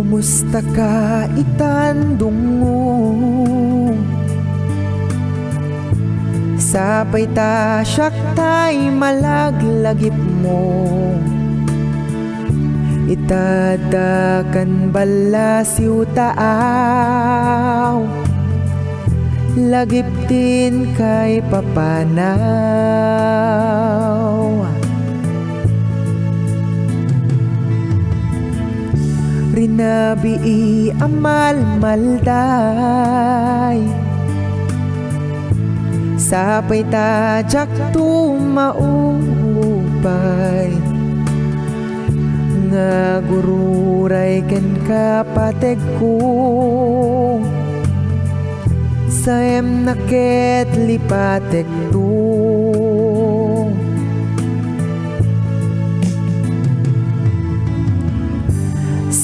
Kumusta ka itandungong sapay ta siyak tay malaglagip mo itadakan balasiw taaw lagip din kay papanaw rinabi amal malday sapay tajak tumaupay nga gururay ken kapateg ko saem naket lipatek to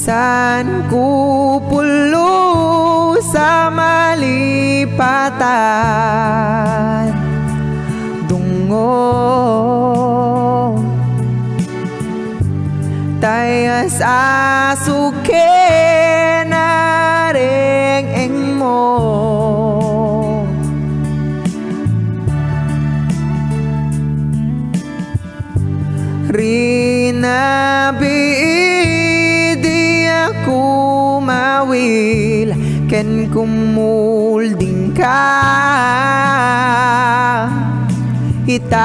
san kupulo sa malipatan dungo tayas asuke na reng mo rinabi kumawil ken kumulding ka hitan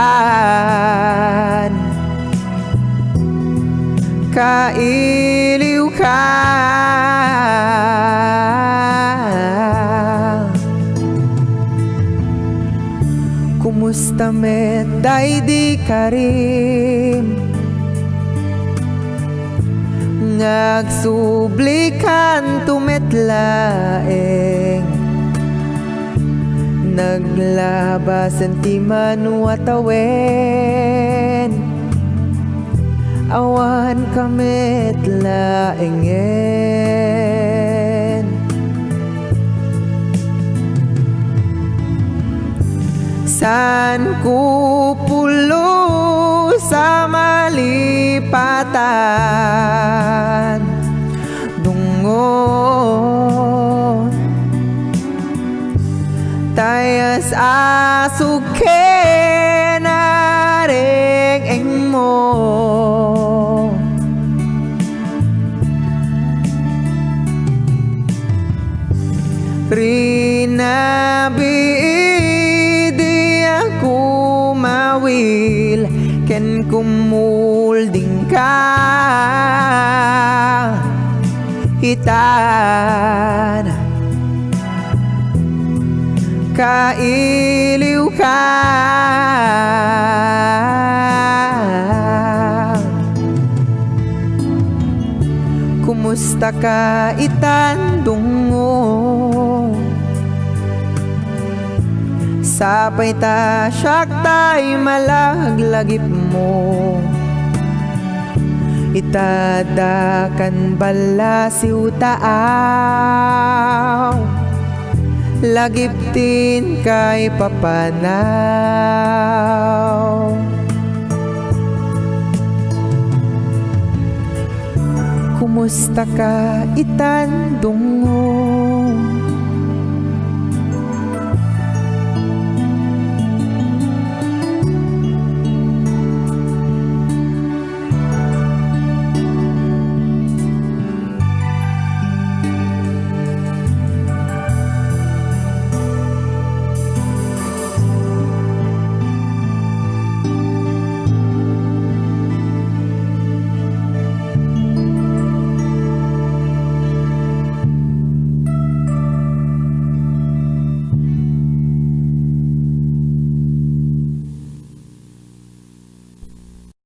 kailiw ka kumusta met daydi karim nagsublikan tumetlaeng naglabasan ti manuatawen awan kametlaengen san kupulo sa malipatan dungo tayas asuke na reng mo rinabi di ako mawil ken kumulding ka hitan kailiw ka kumusta ka itandungong sapay ta siyak tay malaglagip mo itadakan balasiw taaw lagip din kay papanaw kumusta ka itandungong